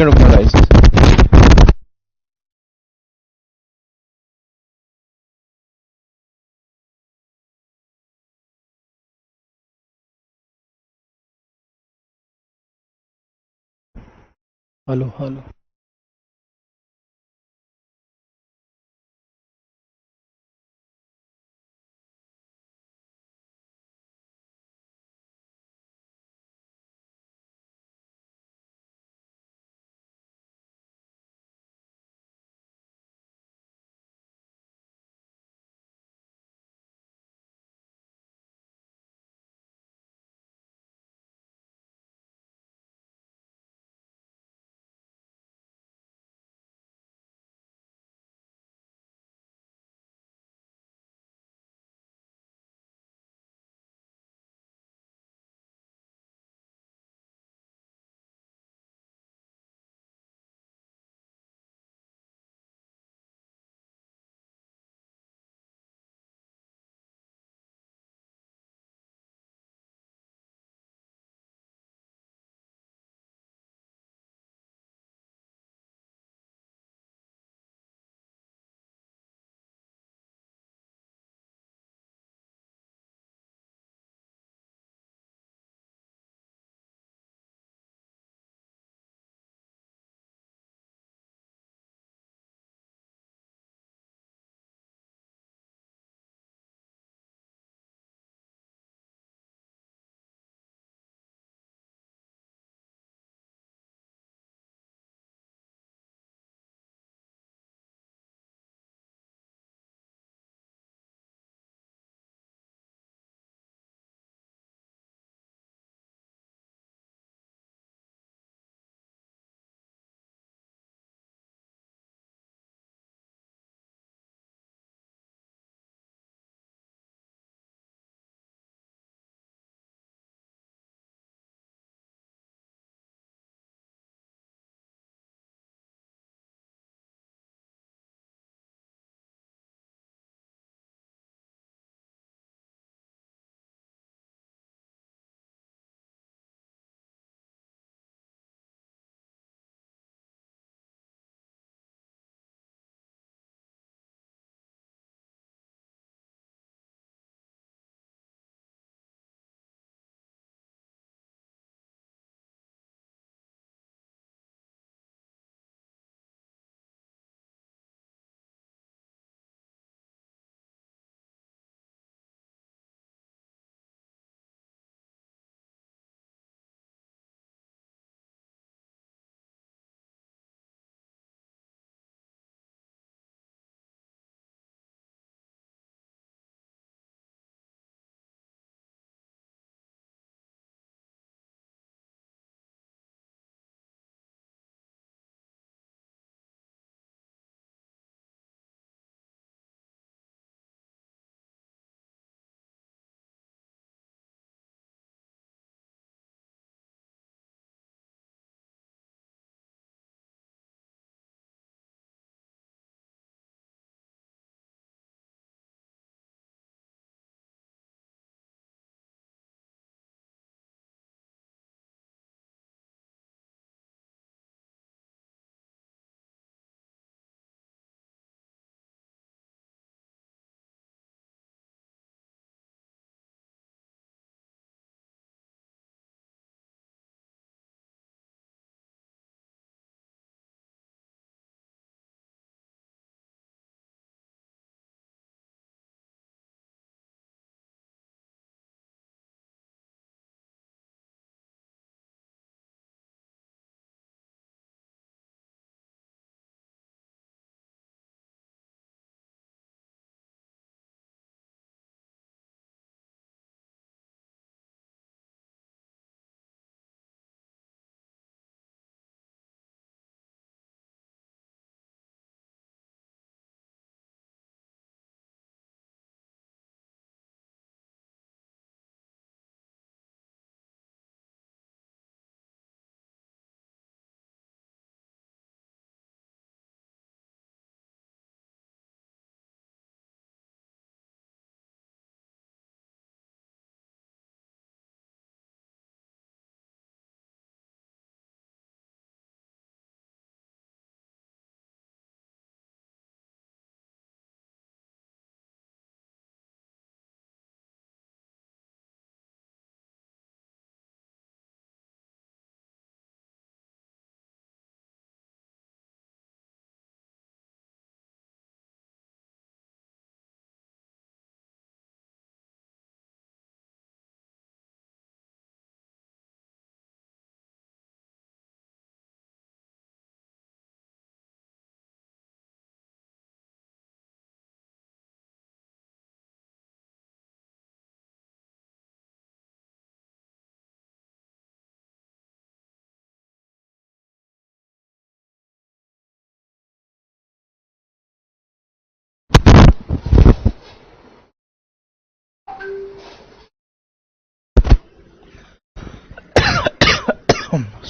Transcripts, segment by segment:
Second रुकना guys. Hello hello.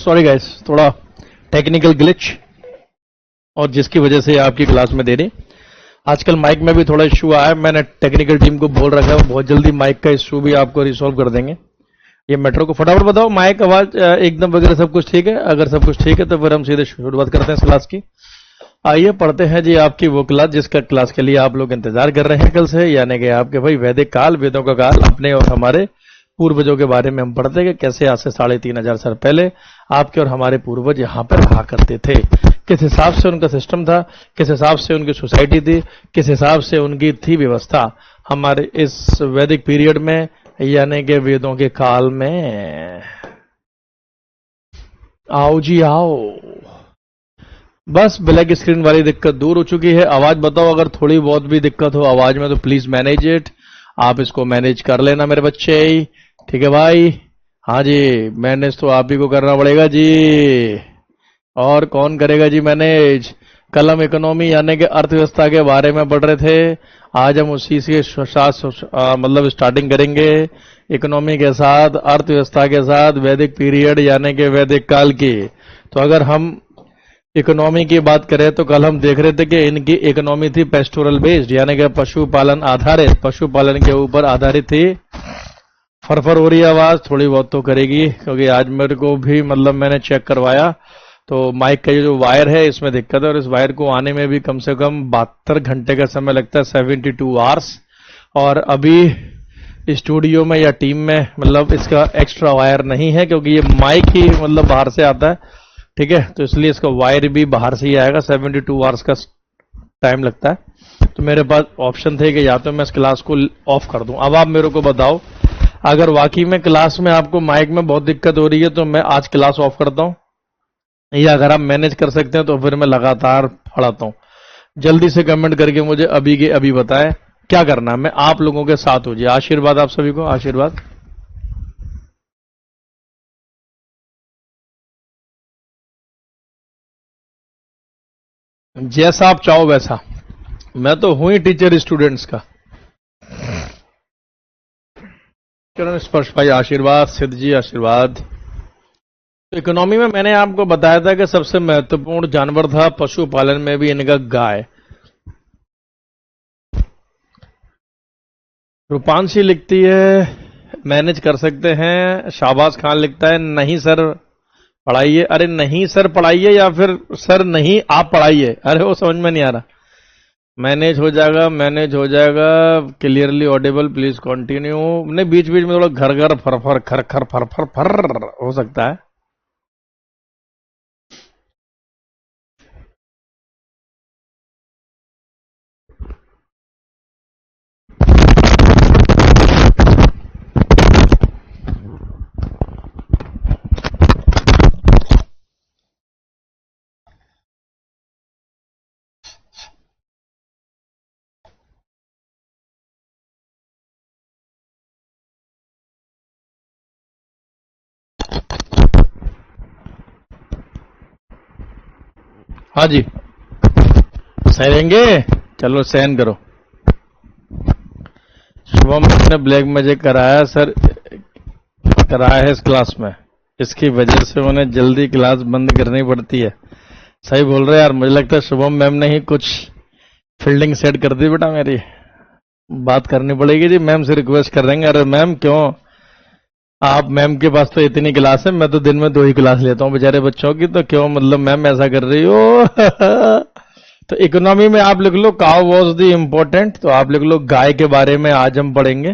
Sorry guys, थोड़ा technical glitch और जिसकी वजह से आपकी क्लास में देरी। आजकल माइक में भी थोड़ा इशू आया है, मैंने टेक्निकल टीम को बोल रखा है, बहुत जल्दी माइक का इशू भी आपको रिसॉल्व कर देंगे। ये मेट्रो को फटाफट बताओ, माइक आवाज एकदम वगैरह सब कुछ ठीक है? अगर सब कुछ ठीक है तो फिर हम सीधे शुरुआत करते हैं इस क्लास की। आइए पढ़ते हैं जी आपकी वो क्लास जिसका क्लास के लिए आप लोग इंतजार कर रहे हैं कल से, यानी कि आपके भाई वैदिक काल, वेदों का काल, अपने और हमारे पूर्वजों के बारे में हम पढ़ते हैं कि कैसे आज से 3,500 साल पहले आपके और हमारे पूर्वज यहाँ पर रहा करते थे, किस हिसाब से उनका सिस्टम था, किस हिसाब से उनकी सोसाइटी थी, किस हिसाब से उनकी थी व्यवस्था हमारे इस वैदिक पीरियड में, यानी कि वेदों के काल में। आओ जी आओ। बस ब्लैक स्क्रीन वाली दिक्कत दूर हो चुकी है। आवाज बताओ, अगर थोड़ी बहुत भी दिक्कत हो आवाज में तो प्लीज मैनेज इट, आप इसको मैनेज कर लेना मेरे बच्चे, ठीक है भाई? हाँ जी, मैनेज तो आप ही को करना पड़ेगा जी, और कौन करेगा जी मैनेज? कल हम इकोनॉमी यानी कि अर्थव्यवस्था के बारे में पढ़ रहे थे, आज हम उसी से मतलब स्टार्टिंग करेंगे इकोनॉमी के साथ, अर्थव्यवस्था के साथ, वैदिक पीरियड यानी कि वैदिक काल की। तो अगर हम इकोनॉमी की बात करें तो कल हम देख रहे थे कि इनकी इकोनॉमी थी पेस्टोरल बेस्ड, यानी कि पशुपालन आधारित, पशुपालन के ऊपर आधारित थी। फरफर हो रही है आवाज, थोड़ी बहुत तो करेगी क्योंकि आज मेरे को भी मतलब मैंने चेक करवाया तो माइक का ये जो वायर है इसमें दिक्कत है, और इस वायर को आने में भी कम से कम 72 घंटे का समय लगता है, 72 आवर्स। और अभी स्टूडियो में या टीम में मतलब इसका एक्स्ट्रा वायर नहीं है क्योंकि ये माइक ही मतलब बाहर से आता है, ठीक है? तो इसलिए इसका वायर भी बाहर से ही आएगा, 72 आवर्स का टाइम लगता है। तो मेरे पास ऑप्शन थे कि या तो मैं इस क्लास को ऑफ कर दूं। अब आप मेरे को बताओ, अगर वाकई में क्लास में आपको माइक में बहुत दिक्कत हो रही है तो मैं आज क्लास ऑफ करता हूं, या अगर आप मैनेज कर सकते हैं तो फिर मैं लगातार पढ़ाता हूं। जल्दी से कमेंट करके मुझे अभी के अभी बताएं क्या करना है, मैं आप लोगों के साथ हूं जी। आशीर्वाद आप सभी को, आशीर्वाद। जैसा आप चाहो वैसा, मैं तो हूं ही टीचर स्टूडेंट्स का। चरण स्पर्श भाई आशीर्वाद, सिद्ध जी आशीर्वाद। तो इकोनॉमी में मैंने आपको बताया था कि सबसे महत्वपूर्ण जानवर था पशुपालन में भी इनका गाय। रूपांशी लिखती है मैनेज कर सकते हैं, शाबाश खान लिखता है नहीं सर पढ़ाइए, अरे नहीं सर पढ़ाइए या फिर सर नहीं आप पढ़ाइए, अरे वो समझ में नहीं आ रहा। मैनेज हो जाएगा, मैनेज हो जाएगा, क्लियरली ऑडिबल, प्लीज कंटिन्यू। नहीं, बीच बीच में थोड़ा घर घर फर फर खर खर फर फर फर हो सकता है। हाँ जी, सहेंगे, चलो सहन करो। शुभम ने ब्लैक मैजिक कराया सर, कराया है इस क्लास में, इसकी वजह से उन्हें जल्दी क्लास बंद करनी पड़ती है। सही बोल रहे यार, मुझे लगता है शुभम मैम ने ही कुछ फील्डिंग सेट कर दी बेटा, मेरी बात करनी पड़ेगी जी, मैम से रिक्वेस्ट कर देंगे। अरे मैम क्यों, आप मैम के पास तो इतनी क्लास है, मैं तो दिन में 2 ही क्लास लेता हूँ बेचारे बच्चों की, तो क्यों मतलब मैम ऐसा कर रही हो? तो इकोनॉमी में आप लिख लो काउ वॉज द इम्पोर्टेंट, तो आप लिख लो गाय के बारे में आज हम पढ़ेंगे।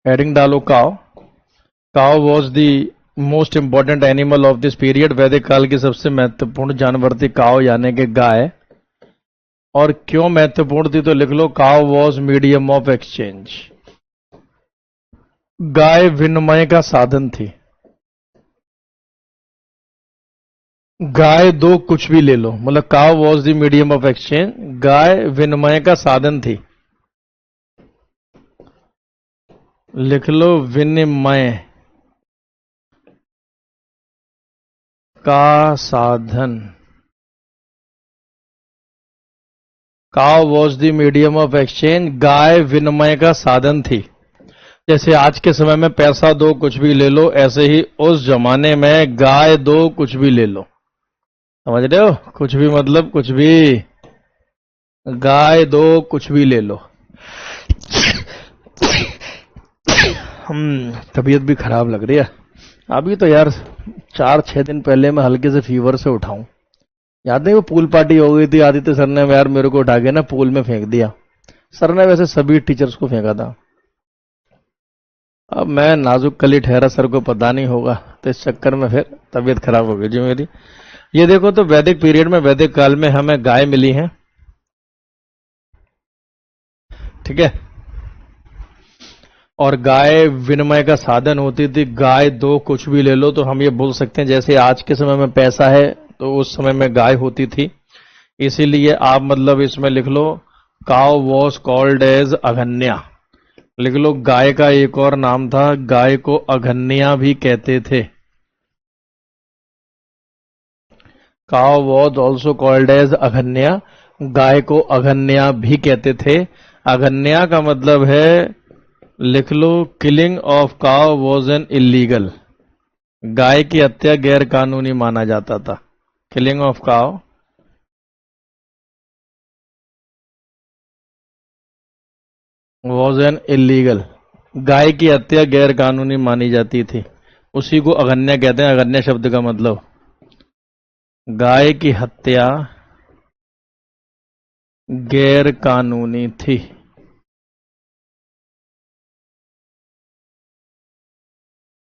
हेडिंग डालो cow. Cow was the most important animal of this period, वैदिक काल की सबसे महत्वपूर्ण जानवर थी काउ यानी कि गाय। और क्यों महत्वपूर्ण थी तो लिख लो cow was medium of exchange, गाय विनिमय का साधन थी। गाय दो कुछ भी ले लो, मतलब cow was the medium of exchange, गाय विनिमय का साधन थी। लिख लो विनिमय का साधन। Cow was the medium of exchange, गाय विनिमय का साधन थी। जैसे आज के समय में पैसा दो कुछ भी ले लो, ऐसे ही उस जमाने में गाय दो कुछ भी ले लो। समझ रहे हो? कुछ भी मतलब कुछ भी, गाय दो कुछ भी ले लो। तबीयत भी खराब लग रही है अभी तो यार। 4-6 दिन पहले मैं हल्के से फीवर से उठाऊं। याद नहीं वो पूल पार्टी हो गई थी, आदित्य सर ने यार मेरे को उठा के ना पूल में फेंक दिया। सर ने वैसे सभी टीचर्स को फेंका था। अब मैं नाजुक कली ठहरा, सर को पता नहीं होगा, तो इस चक्कर में फिर तबीयत खराब हो गई जी मेरी। ये देखो तो वैदिक पीरियड में, वैदिक काल में हमें गाय मिली है, ठीक है। और गाय विनिमय का साधन होती थी। गाय दो कुछ भी ले लो, तो हम ये बोल सकते हैं जैसे आज के समय में पैसा है तो उस समय में गाय होती थी। इसीलिए आप मतलब इसमें लिख लो, काउ वॉज कॉल्ड एज अघन्या। लिख लो, गाय का एक और नाम था, गाय को अघन्या भी कहते थे। Cow was also called as अघन्या, गाय को अघन्या भी कहते थे। अघन्या का मतलब है, लिख लो, killing of cow was an illegal. गाय की हत्या गैर कानूनी माना जाता था। Killing of cow was an illegal. गाय की हत्या गैर कानूनी मानी जाती थी, उसी को अघन्या कहते हैं। अघन्या शब्द का मतलब गाय की हत्या गैर कानूनी थी।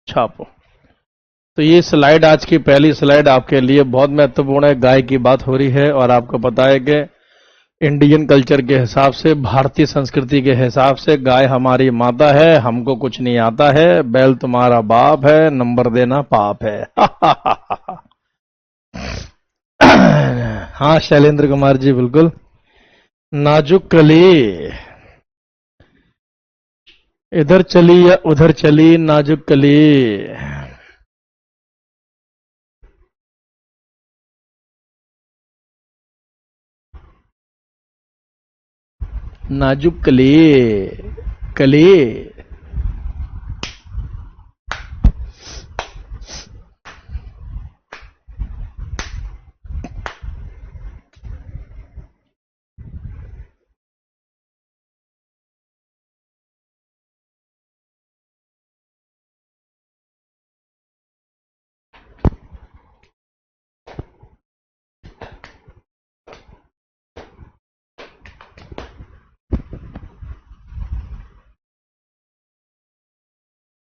छापो। तो ये स्लाइड, आज की पहली स्लाइड आपके लिए बहुत महत्वपूर्ण है। गाय की बात हो रही है और आपको पता है कि इंडियन कल्चर के हिसाब से, भारतीय संस्कृति के हिसाब से गाय हमारी माता है, हमको कुछ नहीं आता है, बैल तुम्हारा बाप है, नंबर देना पाप है। हाँ शैलेंद्र कुमार जी, बिल्कुल। नाजुक कली इधर चली या उधर चली, नाजुक कली। नाजुक कली, कली।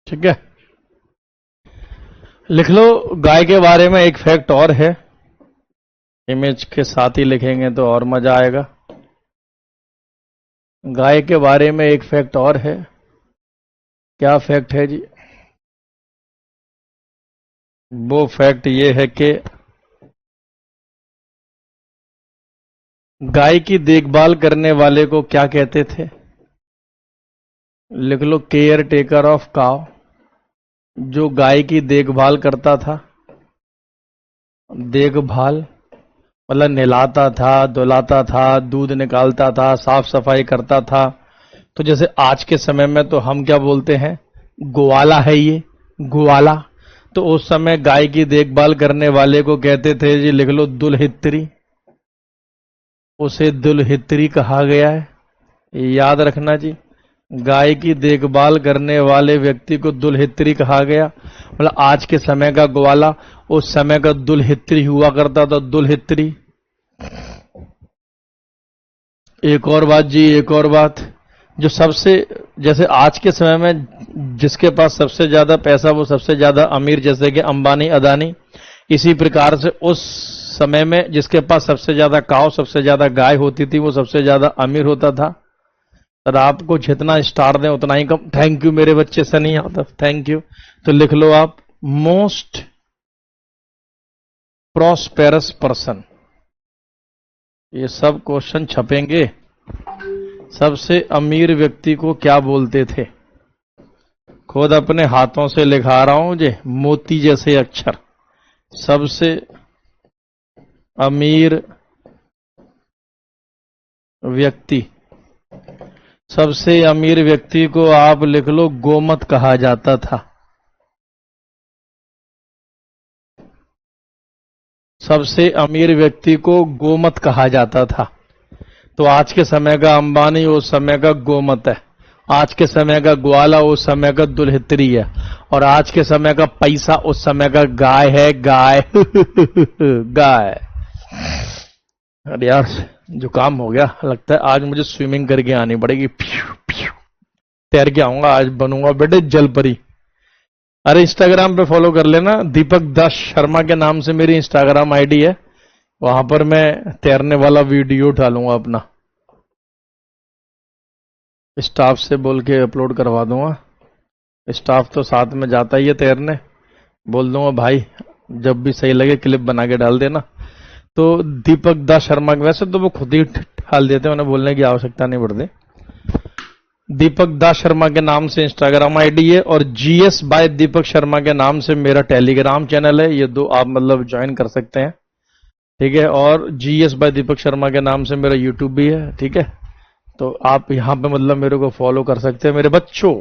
ठीक है, लिख लो। गाय के बारे में एक फैक्ट और है, इमेज के साथ ही लिखेंगे तो और मजा आएगा। गाय के बारे में एक फैक्ट और है। क्या फैक्ट है जी? वो फैक्ट ये है कि गाय की देखभाल करने वाले को क्या कहते थे? लिख लो, केयर टेकर ऑफ काउ। जो गाय की देखभाल करता था, देखभाल मतलब नहलाता था, धुलाता था, दूध निकालता था, साफ सफाई करता था। तो जैसे आज के समय में तो हम क्या बोलते हैं, ग्वाला है ये, ग्वाला। तो उस समय गाय की देखभाल करने वाले को कहते थे जी, लिख लो, दुल्हित्री। उसे दुल्हित्री कहा गया है, याद रखना जी। गाय की देखभाल करने वाले व्यक्ति को दुल्हित्री कहा गया। मतलब आज के समय का ग्वाला उस समय का दुल्हित्री हुआ करता था, दुल्हित्री। एक और बात जी, एक और बात, जो सबसे, जैसे आज के समय में जिसके पास सबसे ज्यादा पैसा वो सबसे ज्यादा अमीर, जैसे कि अंबानी, अदानी। इसी प्रकार से उस समय में जिसके पास सबसे ज्यादा काव, सबसे ज्यादा गाय होती थी, वो सबसे ज्यादा अमीर होता था। सर आपको जितना स्टार दें उतना ही कम। थैंक यू मेरे बच्चे सनी यादव, थैंक यू। तो लिख लो आप, मोस्ट प्रॉस्पेरस पर्सन। ये सब क्वेश्चन छपेंगे। सबसे अमीर व्यक्ति को क्या बोलते थे? खुद अपने हाथों से लिखा रहा हूं जे, मोती जैसे अक्षर। सबसे अमीर व्यक्ति सबसे अमीर व्यक्ति को आप लिख लो गोमत कहा जाता था। सबसे अमीर व्यक्ति को गोमत कहा जाता था। तो आज के समय का अंबानी उस समय का गोमत है, आज के समय का ग्वाला उस समय का दुल्हित्री है, और आज के समय का पैसा उस समय का गाय है, गाय गाय। अरे यार जुकाम हो गया, लगता है आज मुझे स्विमिंग करके आनी पड़ेगी। तैर के आऊंगा आज, बनूंगा बेटे जल परी। अरे इंस्टाग्राम पे फॉलो कर लेना, दीपक दास शर्मा के नाम से मेरी इंस्टाग्राम आईडी है, वहां पर मैं तैरने वाला वीडियो डालूंगा अपना, स्टाफ से बोल के अपलोड करवा दूंगा। स्टाफ तो साथ में जाता ही है तैरने, बोल दूंगा भाई जब भी सही लगे क्लिप बना के डाल देना। तो दीपक दास शर्मा, वैसे तो वो खुद ही डाल देते हैं, उन्हें बोलने की आवश्यकता नहीं पड़ती। दीपक दास शर्मा के नाम से इंस्टाग्राम आईडी है, और जीएस बाय दीपक शर्मा के नाम से मेरा टेलीग्राम चैनल है। ये दो आप मतलब ज्वाइन कर सकते हैं, ठीक है। और जीएस बाय दीपक शर्मा के नाम से मेरा यूट्यूब भी है, ठीक है। तो आप यहां पे मतलब मेरे को फॉलो कर सकते हैं मेरे बच्चों।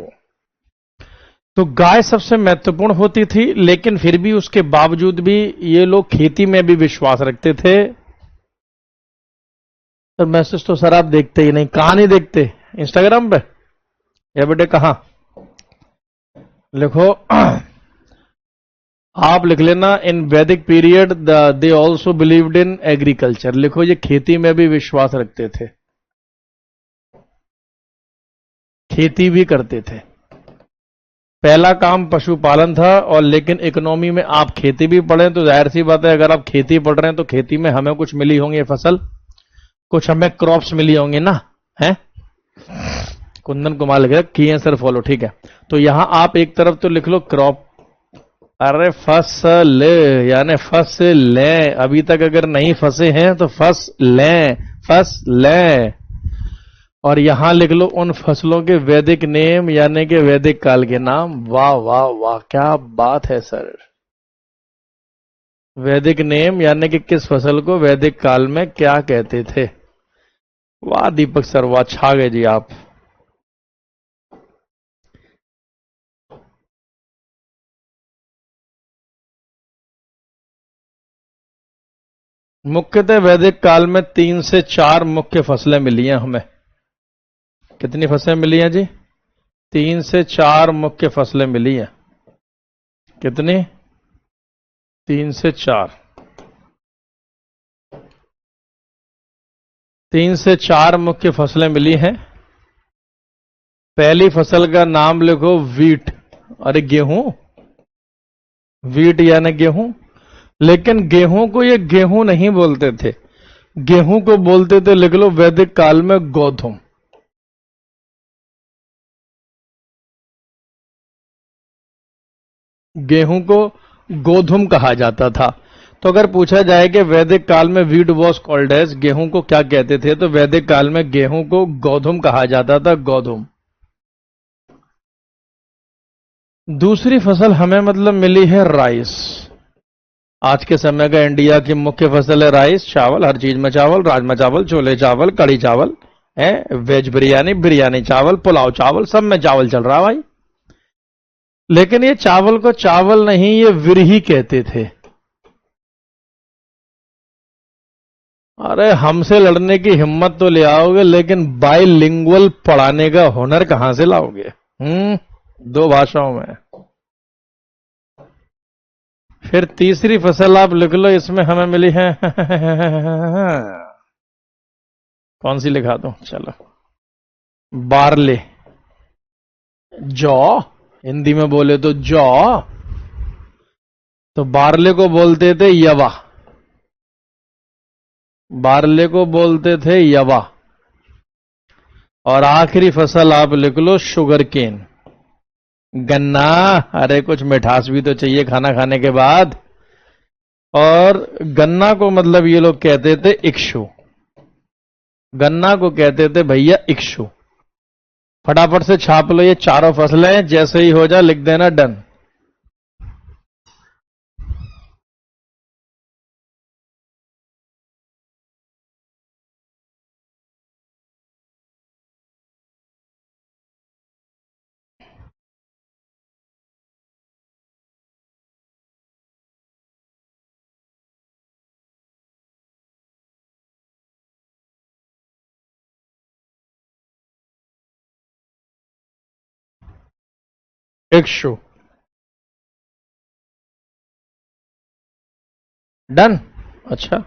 तो गाय सबसे महत्वपूर्ण होती थी, लेकिन फिर भी उसके बावजूद भी ये लोग खेती में भी विश्वास रखते थे। तो मैसेज तो सर आप देखते ही नहीं, कहां नहीं देखते? इंस्टाग्राम पे या बेटे कहां? लिखो आप लिख लेना, इन वैदिक period they also believed in agriculture. लिखो ये खेती में भी विश्वास रखते थे, खेती भी करते थे। पहला काम पशुपालन था, और लेकिन इकोनॉमी में आप खेती भी पढ़ें तो जाहिर सी बात है, अगर आप खेती पढ़ रहे हैं तो खेती में हमें कुछ मिली होंगी फसल, कुछ हमें क्रॉप्स मिली होंगी ना, है? कुंदन कुमार लिख रहे किए सर फॉलो, ठीक है। तो यहां आप एक तरफ तो लिख लो क्रॉप, अरे फसल यानी फंस लें, अभी तक अगर नहीं फंसे हैं तो फंस लें, फंस लें। और यहां लिख लो उन फसलों के वैदिक नेम यानी कि वैदिक काल के नाम। वाह वाह वाह, क्या बात है सर। वैदिक नेम यानी कि किस फसल को वैदिक काल में क्या कहते थे। वाह दीपक सर वाह, छा गए जी आप। मुख्यतः वैदिक काल में 3 से 4 मुख्य फसलें मिली हैं हमें। कितनी फसलें मिली हैं जी? 3 से 4 मुख्य फसलें मिली हैं। कितनी? 3 से 4। 3 से 4 मुख्य फसलें मिली हैं। पहली फसल का नाम लिखो वीट। अरे गेहूं, वीट यानी गेहूं। लेकिन गेहूं को ये गेहूं नहीं बोलते थे, गेहूं को बोलते थे, लिख लो वैदिक काल में गोधूम। गेहूं को गोधूम कहा जाता था। तो अगर पूछा जाए कि वैदिक काल में वीट वॉज कॉल्ड एज, गेहूं को क्या कहते थे, तो वैदिक काल में गेहूं को गोधूम कहा जाता था, गोधूम। दूसरी फसल हमें मतलब मिली है राइस। आज के समय का इंडिया की मुख्य फसल है राइस, चावल, हर चीज में चावल, राजमा चावल, छोले चावल, कड़ी चावल है, वेज बिरयानी, बिरयानी चावल, पुलाव चावल, सब में चावल चल रहा है भाई। लेकिन ये चावल को चावल नहीं, ये विरही कहते थे। अरे हमसे लड़ने की हिम्मत तो ले आओगे, लेकिन बाइलिंगुअल पढ़ाने का हुनर कहां से लाओगे? 2 भाषाओं में। फिर तीसरी फसल आप लिख लो, इसमें हमें मिली है कौन सी लिखा दूं, चलो, बार्ले, जौ। हिंदी में बोले तो जौ। तो बार्ले को बोलते थे यवा, बार्ले को बोलते थे यवा। और आखिरी फसल आप लिख लो शुगर केन, गन्ना। अरे कुछ मिठास भी तो चाहिए खाना खाने के बाद। और गन्ना को मतलब ये लोग कहते थे इक्षु, गन्ना को कहते थे भैया इक्षु। फटाफट से छाप लो ये चारों फसलें, जैसे ही हो जाए लिख देना डन। इक्षु। डन। अच्छा,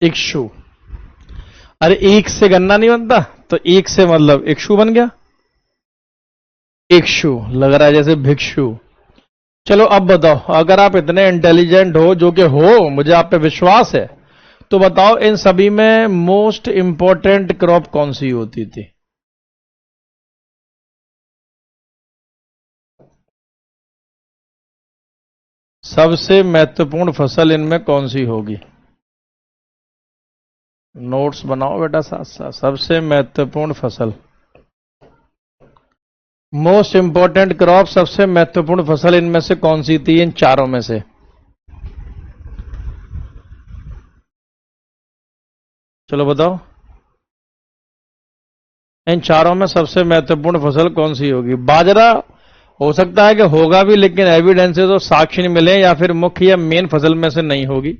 इक्षु। अरे एक से गन्ना नहीं बनता, तो एक से मतलब इक्षु बन गया। इक्षु लग रहा है जैसे भिक्षु। चलो अब बताओ, अगर आप इतने इंटेलिजेंट हो, जो कि हो, मुझे आप पे विश्वास है, तो बताओ इन सभी में मोस्ट इंपॉर्टेंट क्रॉप कौन सी होती थी? सबसे महत्वपूर्ण फसल इनमें कौन सी होगी? नोट्स बनाओ बेटा साथ साथ। सबसे महत्वपूर्ण फसल, मोस्ट इंपॉर्टेंट क्रॉप, सबसे महत्वपूर्ण फसल इनमें से कौन सी थी, इन चारों में से? चलो बताओ, इन चारों में सबसे महत्वपूर्ण फसल कौन सी होगी? बाजरा हो सकता है कि होगा भी, लेकिन एविडेंसेस और साक्ष्य नहीं मिले, या फिर मुख्य या मेन फसल में से नहीं होगी।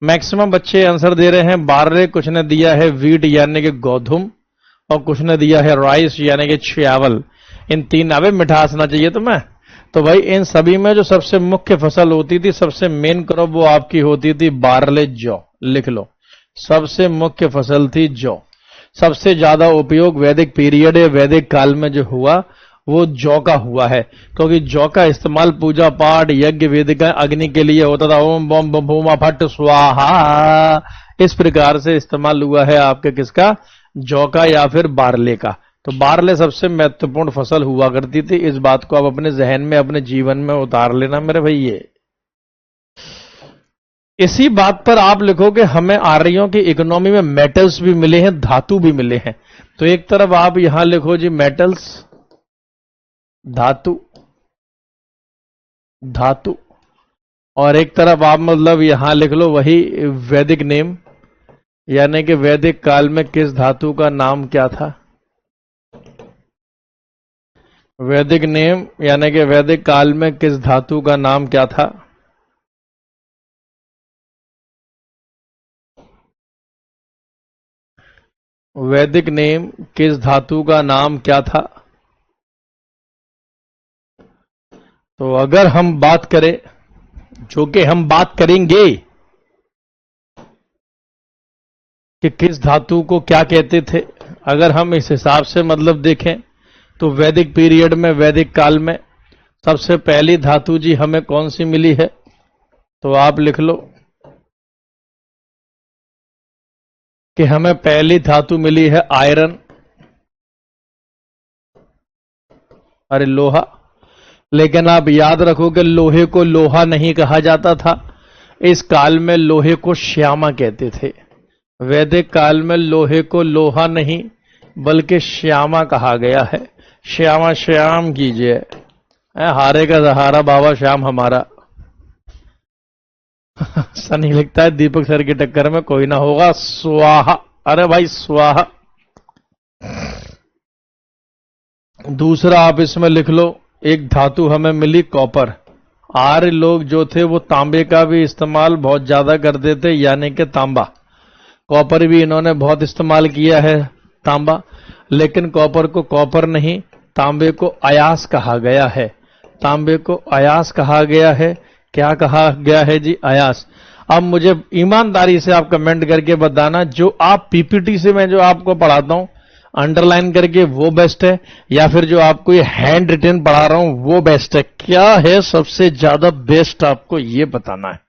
मैक्सिमम बच्चे आंसर दे रहे हैं बारले, कुछ ने दिया है वीट यानी कि गोधुम, और कुछ ने दिया है राइस यानी कि चावल। इन तीन, अबे मिठास ना चाहिए तुम्हें? तो भाई इन सभी में जो सबसे मुख्य फसल होती थी, सबसे मेन क्रॉप, वो आपकी होती थी बारले, जौ। लिख लो, सबसे मुख्य फसल थी जौ। सबसे ज्यादा उपयोग वैदिक पीरियड या वैदिक काल में जो हुआ, वो जौ का हुआ है, क्योंकि जौ का इस्तेमाल पूजा पाठ, यज्ञ, वेदिका, अग्नि के लिए होता था। ओम बम बम भूमा फट स्वाहा, इस प्रकार से इस्तेमाल हुआ है आपके किसका? जौ का या फिर बारले का। तो बारले सबसे महत्वपूर्ण फसल हुआ करती थी। इस बात को आप अपने जहन में, अपने जीवन में उतार लेना मेरे भैया। इसी बात पर आप लिखो कि हमें आर्यों की इकोनॉमी में मेटल्स भी मिले हैं, धातु भी मिले हैं। तो एक तरफ आप यहां लिखो जी मेटल्स, धातु, धातु, और एक तरफ आप मतलब यहां लिख लो वही वैदिक नेम, यानी कि वैदिक काल में किस धातु का नाम क्या था? वैदिक नेम यानी कि वैदिक काल में किस धातु का नाम क्या था? वैदिक नेम, किस धातु का नाम क्या था? तो अगर हम बात करें, जो कि हम बात करेंगे, कि किस धातु को क्या कहते थे, अगर हम इस हिसाब से मतलब देखें, तो वैदिक पीरियड में, वैदिक काल में सबसे पहली धातु जी हमें कौन सी मिली है? तो आप लिख लो कि हमें पहली धातु मिली है आयरन। अरे लोहा। लेकिन आप याद रखो कि लोहे को लोहा नहीं कहा जाता था। इस काल में लोहे को श्यामा कहते थे। वैदिक काल में लोहे को लोहा नहीं, बल्कि श्यामा कहा गया है। श्यामा श्याम कीजिए, हारे का सहारा बाबा श्याम हमारा। सनी लिखता है दीपक सर की टक्कर में कोई ना होगा, स्वाहा। अरे भाई स्वाहा। दूसरा आप इसमें लिख लो, एक धातु हमें मिली कॉपर। आर्य लोग जो थे वो तांबे का भी इस्तेमाल बहुत ज्यादा करते थे, यानी कि तांबा। कॉपर भी इन्होंने बहुत इस्तेमाल किया है, तांबा। लेकिन कॉपर को कॉपर नहीं, तांबे को अयास कहा गया है। तांबे को अयास कहा गया है। क्या कहा गया है जी? अयास। अब मुझे ईमानदारी से आप कमेंट करके बताना, जो आप पीपीटी से मैं जो आपको पढ़ाता हूं अंडरलाइन करके, वो बेस्ट है, या फिर जो आपको ये हैंड रिटन पढ़ा रहा हूं वो बेस्ट है? क्या है सबसे ज्यादा बेस्ट, आपको ये बताना है।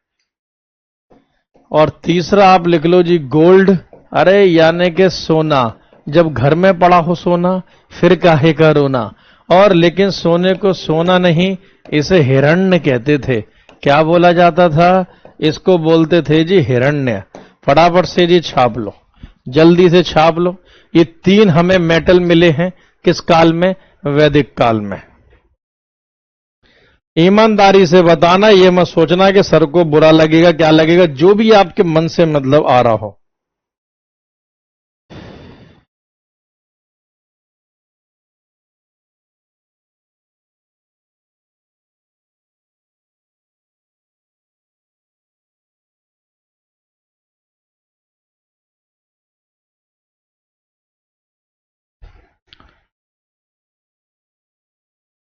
और तीसरा आप लिख लो जी गोल्ड। अरे यानी कि सोना। जब घर में पड़ा हो सोना, फिर काहे का रोना। और लेकिन सोने को सोना नहीं, इसे हिरण्य कहते थे। क्या बोला जाता था? इसको बोलते थे जी हिरण्य। फटाफट से जी छाप लो, जल्दी से छाप लो। ये तीन हमें मेटल मिले हैं, किस काल में? वैदिक काल में। ईमानदारी से बताना, ये मत सोचना कि सर को बुरा लगेगा, क्या लगेगा, जो भी आपके मन से मतलब आ रहा हो।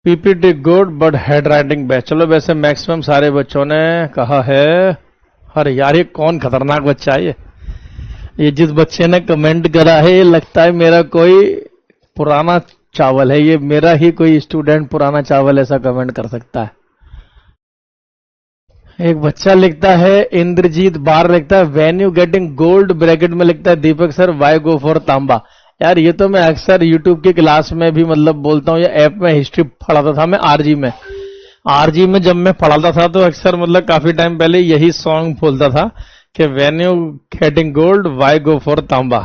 PPT good but head writing best. चलो वैसे मैक्सिमम सारे बच्चों ने कहा है। अरे यार ये कौन खतरनाक बच्चा है ये जिस बच्चे ने कमेंट करा है ये लगता है मेरा कोई पुराना चावल है, ये मेरा ही कोई स्टूडेंट पुराना चावल ऐसा कमेंट कर सकता है। एक बच्चा लिखता है, इंद्रजीत बार लिखता है when you getting gold, bracket में लिखता है दीपक सर वाई गो फॉर तांबा। यार ये तो मैं अक्सर यूट्यूब की क्लास में भी मतलब बोलता हूँ, या ऐप में हिस्ट्री पढ़ाता था मैं आरजी में जब मैं पढ़ाता था तो अक्सर मतलब काफी टाइम पहले यही सॉन्ग बोलता था कि when you getting gold why go for तांबा।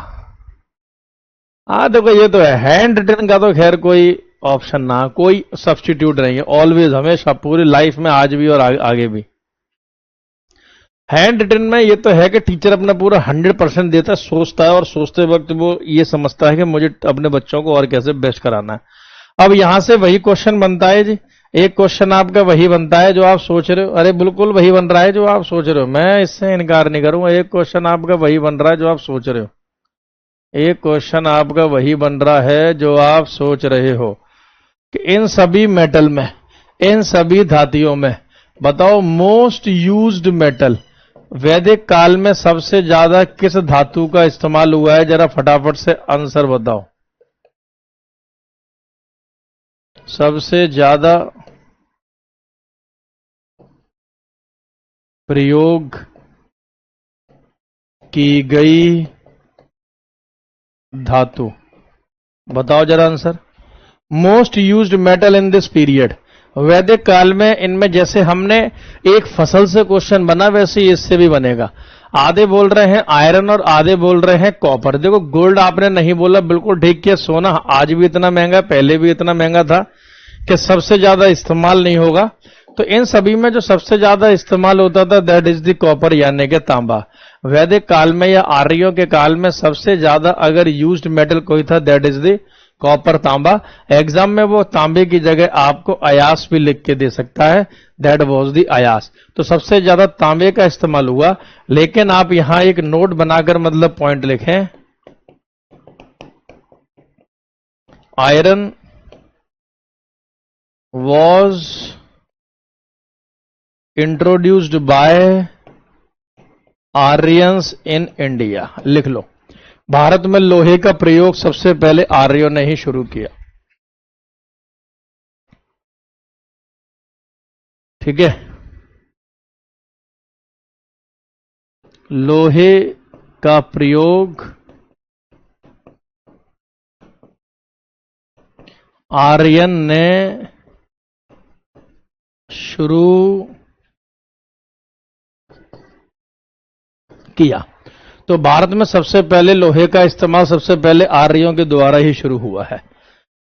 देखो ये तो है, हैंड रिटन का तो खैर कोई ऑप्शन ना, कोई सब्स्टिट्यूट नहीं है, ऑलवेज हमेशा पूरी लाइफ में आज भी और आगे भी। हैंड रिटन में ये तो है कि टीचर अपना पूरा 100% देता है, सोचता है और सोचते वक्त वो ये समझता है कि मुझे अपने बच्चों को और कैसे बेस्ट कराना है। अब यहां से वही क्वेश्चन बनता है जी, एक क्वेश्चन आपका वही बनता है जो आप सोच रहे हो। अरे बिल्कुल वही बन रहा है जो आप सोच रहे हो, मैं इससे इनकार नहीं करूंगा। एक क्वेश्चन आपका वही बन रहा है जो आप सोच रहे हो, एक क्वेश्चन आपका वही बन रहा है जो आप सोच रहे हो कि इन सभी मेटल में, इन सभी धातुओं में बताओ मोस्ट यूज्ड मेटल वैदिक काल में सबसे ज्यादा किस धातु का इस्तेमाल हुआ है? जरा फटाफट से आंसर बताओ। सबसे ज्यादा प्रयोग की गई धातु, बताओ जरा answer. Most used metal in this period, वैदिक काल में। इनमें जैसे हमने एक फसल से क्वेश्चन बना वैसे इससे भी बनेगा। आधे बोल रहे हैं आयरन और आधे बोल रहे हैं कॉपर। देखो गोल्ड आपने नहीं बोला, बिल्कुल ठीक किया। सोना आज भी इतना महंगा, पहले भी इतना महंगा था कि सबसे ज्यादा इस्तेमाल नहीं होगा। तो इन सभी में जो सबसे ज्यादा इस्तेमाल होता था दैट इज द कॉपर यानी कि तांबा। वैदिक काल में या आर्यों के काल में सबसे ज्यादा अगर यूज्ड मेटल कोई था दैट इज द कॉपर, तांबा। एग्जाम में वो तांबे की जगह आपको अयास भी लिख के दे सकता है, दैट वाज द अयास। तो सबसे ज्यादा तांबे का इस्तेमाल हुआ। लेकिन आप यहां एक नोट बनाकर मतलब पॉइंट लिखें, iron was introduced by Aryans in India. लिख लो, भारत में लोहे का प्रयोग सबसे पहले आर्यों ने ही शुरू किया। ठीक है, लोहे का प्रयोग आर्यन ने शुरू किया। तो भारत में सबसे पहले लोहे का इस्तेमाल सबसे पहले आर्यों के द्वारा ही शुरू हुआ है।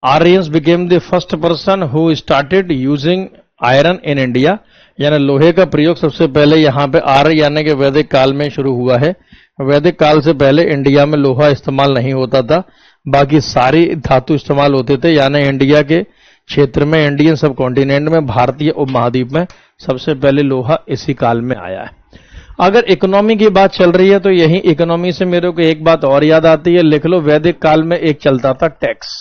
Aryans became the first person who started using iron in India, यानी लोहे का प्रयोग सबसे पहले यहां पे आर्य यानी कि वैदिक काल में शुरू हुआ है। वैदिक काल से पहले इंडिया में लोहा इस्तेमाल नहीं होता था, बाकी सारी धातु इस्तेमाल होते थे। यानी इंडिया के क्षेत्र में, इंडियन सब कॉन्टिनेंट में, भारतीय उपमहाद्वीप में सबसे पहले लोहा इसी काल में आया है। अगर इकोनॉमी की बात चल रही है तो यही इकोनॉमी से मेरे को एक बात और याद आती है, लिख लो। वैदिक काल में एक चलता था टैक्स,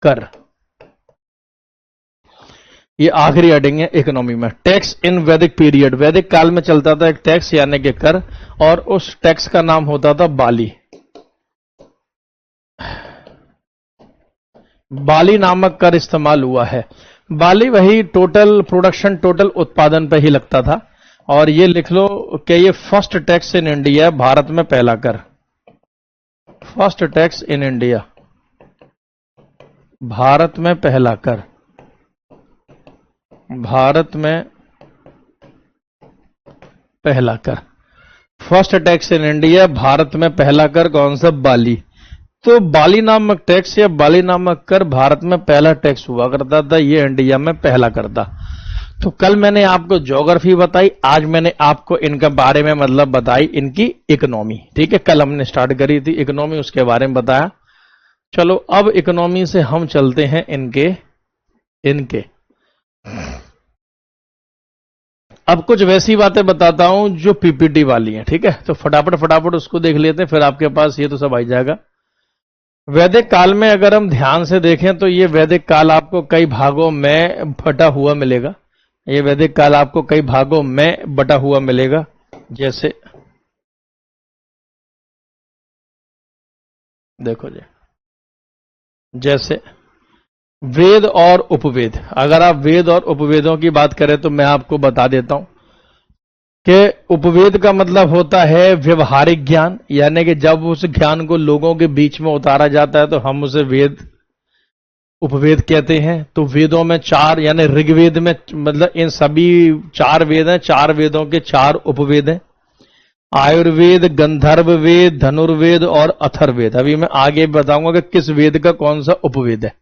कर। ये आखिरी हेडिंग है इकोनॉमी में, टैक्स इन वैदिक पीरियड। वैदिक काल में चलता था एक टैक्स यानी कि कर, और उस टैक्स का नाम होता था बाली। बाली नामक कर इस्तेमाल हुआ है। बाली वही टोटल प्रोडक्शन, टोटल उत्पादन पे ही लगता था। और ये लिख लो कि ये फर्स्ट टैक्स इन इंडिया है, भारत में पहला कर। First tax in India, Bharat में पहला कर। भारत में पहला कर, first tax in India, Bharat में पहला कर कौन सा? बाली। तो बाली नामक टैक्स या बाली नामक कर भारत में पहला टैक्स हुआ करता था, ये इंडिया में पहला कर था। तो कल मैंने आपको ज्योग्राफी बताई, आज मैंने आपको इनके बारे में मतलब बताई इनकी इकोनॉमी। ठीक है, कल हमने स्टार्ट करी थी इकोनॉमी, उसके बारे में बताया। चलो अब इकोनॉमी से हम चलते हैं इनके अब कुछ वैसी बातें बताता हूं जो पीपीटी वाली हैं। ठीक है, तो फटाफट उसको देख लेते हैं, फिर आपके पास ये तो सब आ जाएगा। वैदिक काल में अगर हम ध्यान से देखें तो ये वैदिक काल आपको कई भागों में बटा हुआ मिलेगा। ये वैदिक काल आपको कई भागों में बटा हुआ मिलेगा। जैसे देखो जी, जैसे वेद और उपवेद। अगर आप वेद और उपवेदों की बात करें तो मैं आपको बता देता हूं कि उपवेद का मतलब होता है व्यवहारिक ज्ञान, यानी कि जब उस ज्ञान को लोगों के बीच में उतारा जाता है तो हम उसे वेद उपवेद कहते हैं। तो वेदों में चार, यानी ऋग्वेद में, मतलब इन सभी चार वेद हैं, चार वेदों के चार उपवेद हैं। आयुर्वेद, गंधर्व वेद, धनुर्वेद और अथर्ववेद। अभी मैं आगे बताऊंगा कि किस वेद का कौन सा उपवेद है।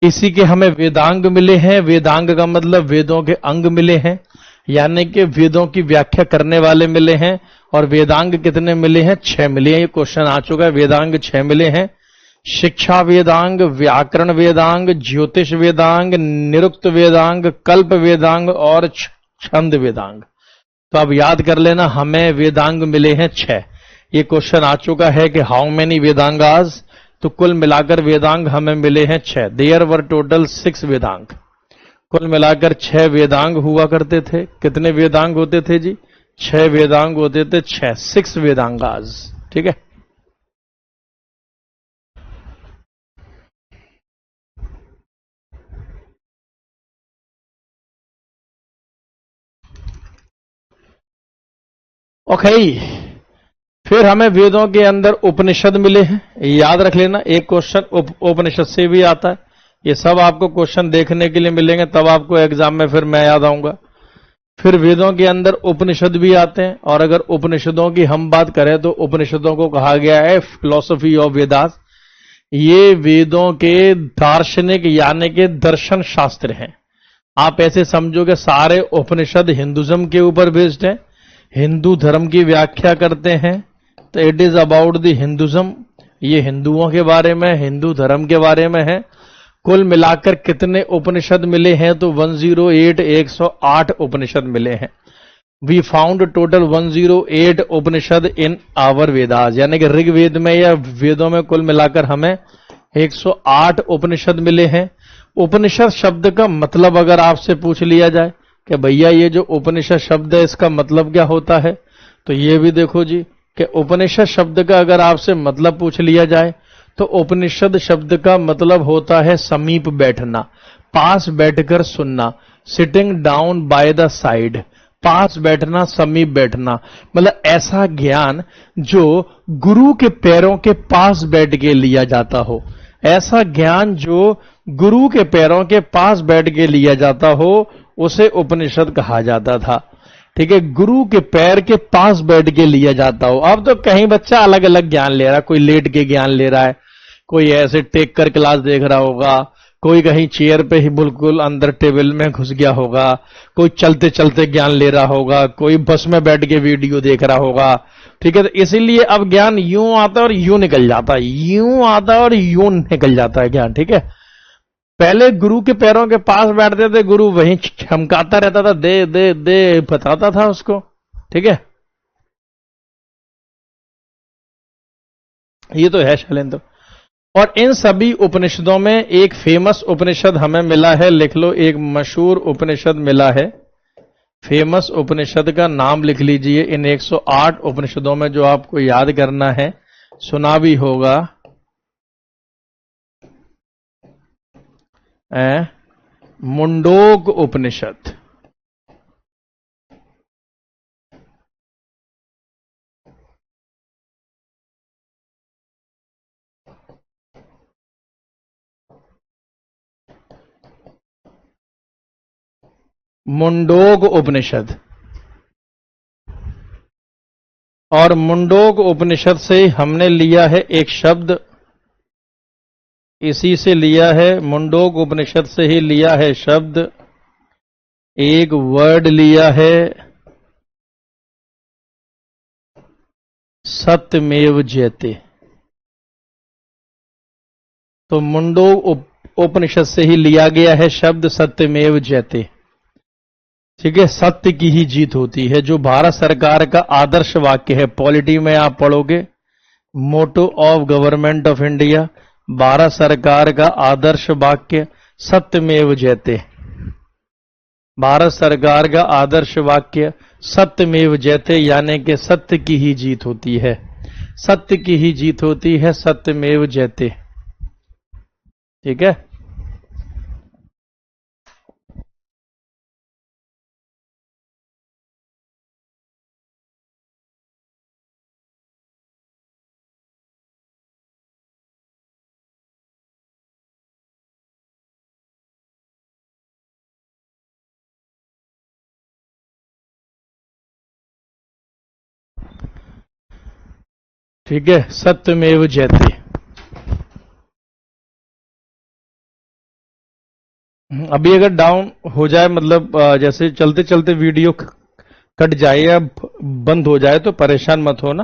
इसी के हमें वेदांग मिले हैं। वेदांग का मतलब वेदों के अंग मिले हैं, यानी कि वेदों की व्याख्या करने वाले मिले हैं। और वेदांग कितने मिले हैं? 6 मिले हैं। ये क्वेश्चन आ चुका है। वेदांग 6 मिले हैं। शिक्षा वेदांग, व्याकरण वेदांग, ज्योतिष वेदांग, निरुक्त वेदांग, कल्प वेदांग और छंद वेदांग। तो अब याद कर लेना, हमें वेदांग मिले हैं 6। ये क्वेश्चन आ चुका है कि हाउ मेनी वेदांगास। तो कुल मिलाकर वेदांग हमें मिले हैं 6। There were total 6 Vedang. कुल मिलाकर 6 वेदांग हुआ करते थे। कितने वेदांग होते थे जी? 6 वेदांग होते थे। 6 वेदांगास। ठीक है। ओके, फिर हमें वेदों के अंदर उपनिषद मिले हैं। याद रख लेना, एक क्वेश्चन उपनिषद से भी आता है। ये सब आपको क्वेश्चन देखने के लिए मिलेंगे, तब आपको एग्जाम में फिर मैं याद आऊंगा। फिर वेदों के अंदर उपनिषद भी आते हैं। और अगर उपनिषदों की हम बात करें तो उपनिषदों को कहा गया है फिलॉसफी ऑफ वेदास। ये वेदों के दार्शनिक यानी के दर्शन शास्त्र हैं। आप ऐसे समझो कि सारे उपनिषद हिंदुज्म के ऊपर बेस्ड हैं, हिंदू धर्म की व्याख्या करते हैं। तो it is about the Hinduism. ये हिंदुओं के बारे में, हिंदू धर्म के बारे में है। कुल मिलाकर कितने उपनिषद मिले हैं? तो 108, 108 उपनिषद मिले हैं। We found total 108 Upanishad in our Vedas, यानी कि ऋग्वेद में या वेदों में कुल मिलाकर हमें 108 उपनिषद मिले हैं। उपनिषद शब्द का मतलब अगर आपसे पूछ लिया जाए कि भैया ये जो उपनिषद शब्द है इसका मतलब क्या होता है, तो ये भी देखो जी कि उपनिषद शब्द का अगर आपसे मतलब पूछ लिया जाए तो उपनिषद शब्द का मतलब होता है समीप बैठना, पास बैठकर सुनना। Sitting down by the side, पास बैठना, समीप बैठना, मतलब ऐसा ज्ञान जो गुरु के पैरों के पास बैठ के लिया जाता हो। ऐसा ज्ञान जो गुरु के पैरों के पास बैठ के लिया जाता हो उसे उपनिषद कहा जाता था। ठीक है, गुरु के पैर के पास बैठ के लिया जाता हो। अब तो कहीं बच्चा अलग अलग ज्ञान ले रहा है, कोई लेट के ज्ञान ले रहा है, कोई ऐसे टेक कर क्लास देख रहा होगा, कोई कहीं चेयर पे ही बिल्कुल अंदर टेबल में घुस गया होगा, कोई चलते चलते ज्ञान ले रहा होगा, कोई बस में बैठ के वीडियो देख रहा होगा। ठीक है, तो इसीलिए अब ज्ञान यूं आता है और यूं निकल जाता है, यूं आता है और यूं निकल जाता है ज्ञान। ठीक है, पहले गुरु के पैरों के पास बैठते थे, गुरु वहीं चमकाता रहता था, दे दे दे बताता था उसको। ठीक है, ये तो है शैलेंद्र। और इन सभी उपनिषदों में एक फेमस उपनिषद हमें मिला है, लिख लो, एक मशहूर उपनिषद मिला है। फेमस उपनिषद का नाम लिख लीजिए। इन 108 उपनिषदों में जो आपको याद करना है, सुना भी होगा, मुंडोक उपनिषद। मुंडोक उपनिषद। और मुंडोक उपनिषद से हमने लिया है एक शब्द, इसी से लिया है, मुंडोक उपनिषद से ही लिया है शब्द, एक वर्ड लिया है, सत्यमेव जयते। तो मुंडोक उपनिषद से ही लिया गया है शब्द सत्यमेव जयते। ठीक है, सत्य की ही जीत होती है, जो भारत सरकार का आदर्श वाक्य है। पॉलिटी में आप पढ़ोगे, motto of government of India, Bharat सरकार का आदर्श वाक्य सत्यमेव जयते। भारत सरकार का आदर्श वाक्य सत्यमेव जयते, यानी कि सत्य की ही जीत होती है। सत्य की ही जीत होती है, सत्यमेव जयते। ठीक है। ठीक है, सत्यमेव जयते। अभी अगर डाउन हो जाए, मतलब जैसे चलते चलते वीडियो कट जाए या बंद हो जाए तो परेशान मत होना।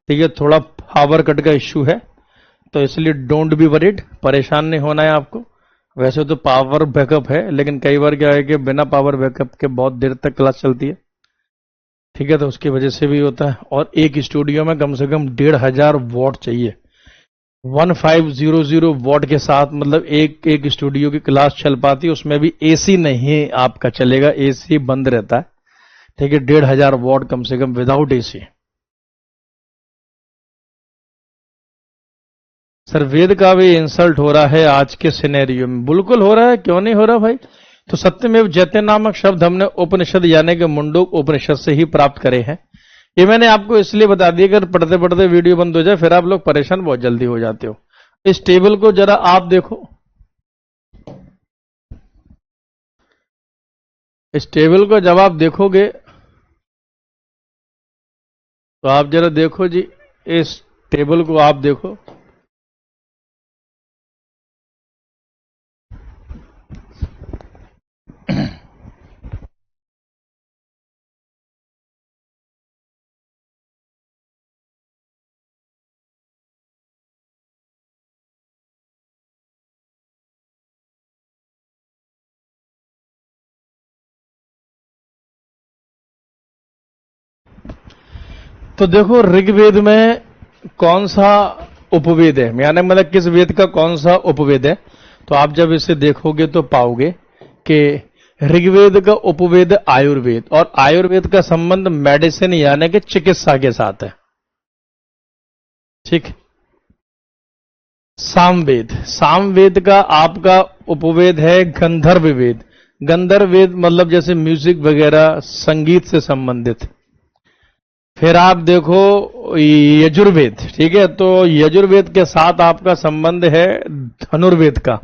ठीक है, थोड़ा पावर कट का इश्यू है, तो इसलिए डोंट बी वरीड, परेशान नहीं होना है आपको। वैसे तो पावर बैकअप है, लेकिन कई बार क्या है कि बिना पावर बैकअप के बहुत देर तक क्लास चलती है। ठीक है, तो उसकी वजह से भी होता है। और एक स्टूडियो में कम से कम 1500 वॉट चाहिए। 1500 वॉट के साथ मतलब एक स्टूडियो की क्लास चल पाती है, उसमें भी एसी नहीं आपका चलेगा, एसी बंद रहता है। ठीक है, 1500 वॉट कम से कम विदाउट एसी। सर वेद का भी इंसल्ट हो रहा है आज के सिनेरियो में। बिल्कुल हो रहा है, क्यों नहीं हो रहा भाई। तो सत्यमेव जयते नामक शब्द हमने उपनिषद यानी कि मुंडक उपनिषद से ही प्राप्त करे हैं। ये मैंने आपको इसलिए बता दिया, अगर पढ़ते पढ़ते वीडियो बंद हो जाए फिर आप लोग परेशान बहुत जल्दी हो जाते हो। इस टेबल को जरा आप देखो, इस टेबल को जब आप देखोगे तो आप जरा देखो जी, इस टेबल को आप देखो। तो देखो ऋग्वेद में कौन सा उपवेद है, यानी मतलब किस वेद का कौन सा उपवेद है। तो आप जब इसे देखोगे तो पाओगे कि ऋग्वेद का उपवेद आयुर्वेद, और आयुर्वेद का संबंध मेडिसिन यानी कि चिकित्सा के साथ है। ठीक। सामवेद, सामवेद का आपका उपवेद है गंधर्व वेद। गंधर्व वेद मतलब जैसे म्यूजिक वगैरह, संगीत से संबंधित। फिर आप देखो यजुर्वेद। ठीक है, तो यजुर्वेद के साथ आपका संबंध है धनुर्वेद का।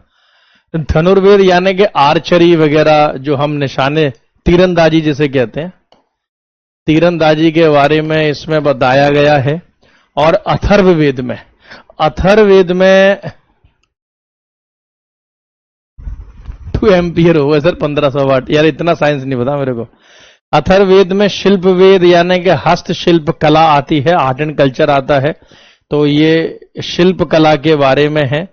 धनुर्वेद यानी कि आर्चरी वगैरह, जो हम निशाने, तीरंदाजी जिसे कहते हैं, तीरंदाजी के बारे में इसमें बताया गया है। और अथर्ववेद में, अथर्ववेद में 2 एम्पियर होगा सर, 1500 वाट। यार इतना साइंस नहीं पता मेरे को। अथर्ववेद में शिल्प वेद यानी कि हस्तशिल्प कला आती है, आर्ट एंड कल्चर आता है। तो ये शिल्प कला के बारे में है।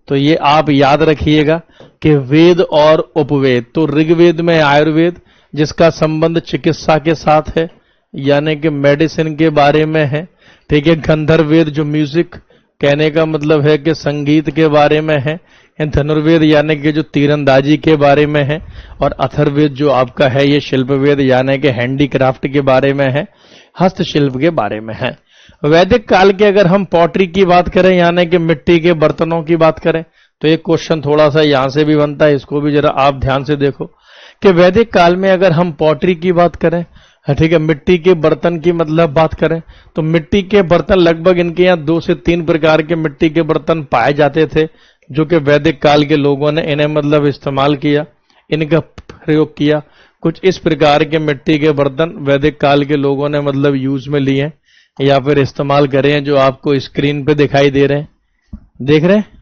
तो ये आप याद रखिएगा कि वेद और उपवेद। तो ऋग्वेद में आयुर्वेद जिसका संबंध चिकित्सा के साथ है, यानी कि मेडिसिन के बारे में है। ठीक है, गंधर्व वेद जो म्यूजिक, कहने का मतलब है कि संगीत के बारे में है। धनुर्वेद यानी कि जो तीरंदाजी के बारे में है। और अथर्ववेद जो आपका है ये शिल्पवेद यानी कि हैंडीक्राफ्ट के बारे में है, हस्तशिल्प के बारे में है। वैदिक काल के अगर हम पॉटरी की बात करें यानी कि मिट्टी के बर्तनों की बात करें, तो एक क्वेश्चन थोड़ा सा यहां से भी बनता है, इसको भी जरा आप ध्यान से देखो कि वैदिक काल में अगर हम पॉटरी की बात करें, ठीक है, मिट्टी के बर्तन की मतलब बात करें, तो मिट्टी के बर्तन लगभग इनके यहाँ 2 से 3 प्रकार के मिट्टी के बर्तन पाए जाते थे, जो कि वैदिक काल के लोगों ने इन्हें मतलब इस्तेमाल किया, इनका प्रयोग किया। कुछ इस प्रकार के मिट्टी के बर्तन वैदिक काल के लोगों ने मतलब यूज में लिए या फिर इस्तेमाल करे हैं, जो आपको स्क्रीन पे दिखाई दे रहे हैं। देख रहे हैं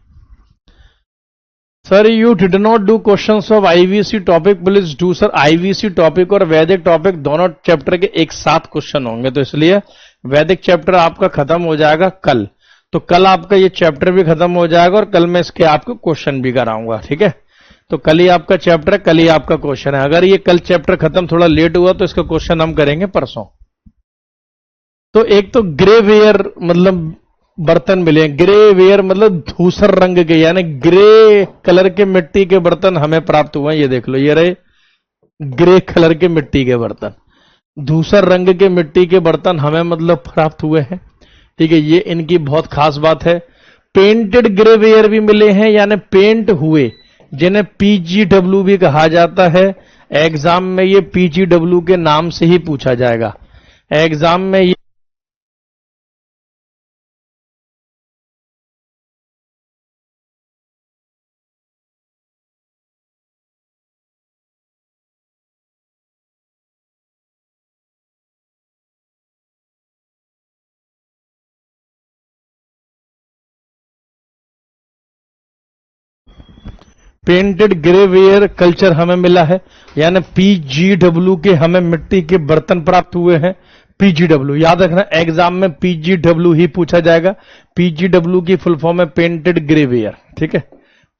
sir, you did not do questions of IVC topic, please do sir. IVC topic और वैदिक टॉपिक दोनों चैप्टर के एक साथ क्वेश्चन होंगे, तो इसलिए वैदिक चैप्टर आपका खत्म हो जाएगा कल। तो कल आपका ये चैप्टर भी खत्म हो जाएगा और कल मैं इसके आपको क्वेश्चन भी कराऊंगा। ठीक है, तो कल ही आपका चैप्टर, कल ही आपका क्वेश्चन है। अगर ये कल चैप्टर खत्म थोड़ा लेट हुआ तो इसका क्वेश्चन हम करेंगे परसों। तो एक तो ग्रे वेयर मतलब बर्तन मिले हैं। ग्रे वेयर मतलब धूसर रंग के, यानी ग्रे कलर के मिट्टी के बर्तन हमें प्राप्त हुए हैं। ये देख लो, ये रहे ग्रे कलर के मिट्टी के बर्तन, धूसर रंग के मिट्टी के बर्तन हमें मतलब प्राप्त हुए हैं। ठीक है, ये इनकी बहुत खास बात है। पेंटेड ग्रे वेयर भी मिले हैं, यानी पेंट हुए, जिन्हें पीजीडब्ल्यू भी कहा जाता है। एग्जाम में ये पीजीडब्ल्यू के नाम से ही पूछा जाएगा। एग्जाम में ये पेंटेड ग्रे वेयर कल्चर हमें मिला है, यानी पीजीडब्ल्यू के हमें मिट्टी के बर्तन प्राप्त हुए हैं। पीजीडब्ल्यू याद रखना, एग्जाम में पीजीडब्ल्यू ही पूछा जाएगा। पीजीडब्ल्यू की फुल फॉर्म है पेंटेड ग्रे वेयर। ठीक है,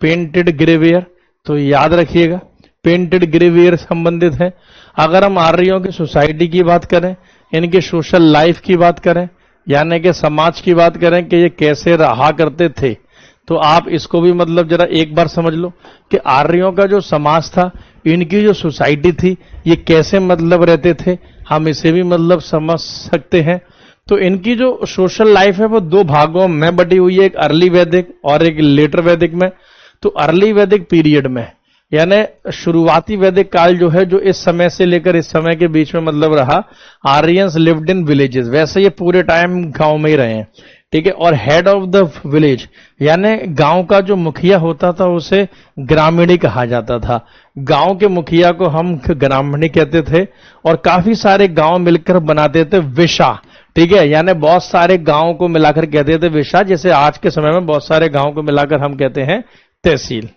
पेंटेड ग्रे वेयर, तो याद रखिएगा पेंटेड ग्रे वेयर संबंधित है। अगर हम आर्यों की सोसाइटी की बात करें, इनके सोशल लाइफ की बात करें, यानी कि समाज की बात करें कि ये कैसे रहा करते थे, तो आप इसको भी मतलब जरा एक बार समझ लो कि आर्यों का जो समाज था, इनकी जो सोसाइटी थी, ये कैसे मतलब रहते थे, हम इसे भी मतलब समझ सकते हैं। तो इनकी जो सोशल लाइफ है वो दो भागों में बटी हुई है, एक अर्ली वैदिक और एक लेटर वैदिक में। तो अर्ली वैदिक पीरियड में, यानी शुरुआती वैदिक काल जो है, जो इस समय से लेकर इस समय के बीच में मतलब रहा, आर्यंस लिव्ड इन विलेजेस। वैसे ये पूरे टाइम गांव में ही रहे हैं। ठीक है, और हेड ऑफ द विलेज, यानी गांव का जो मुखिया होता था उसे ग्रामीणी कहा जाता था। गांव के मुखिया को हम ग्रामीणी कहते थे। और काफी सारे गांव मिलकर बनाते थे विशा। ठीक है, यानी बहुत सारे गांव को मिलाकर कहते थे विशा, जैसे आज के समय में बहुत सारे गांव को मिलाकर हम कहते हैं तहसील।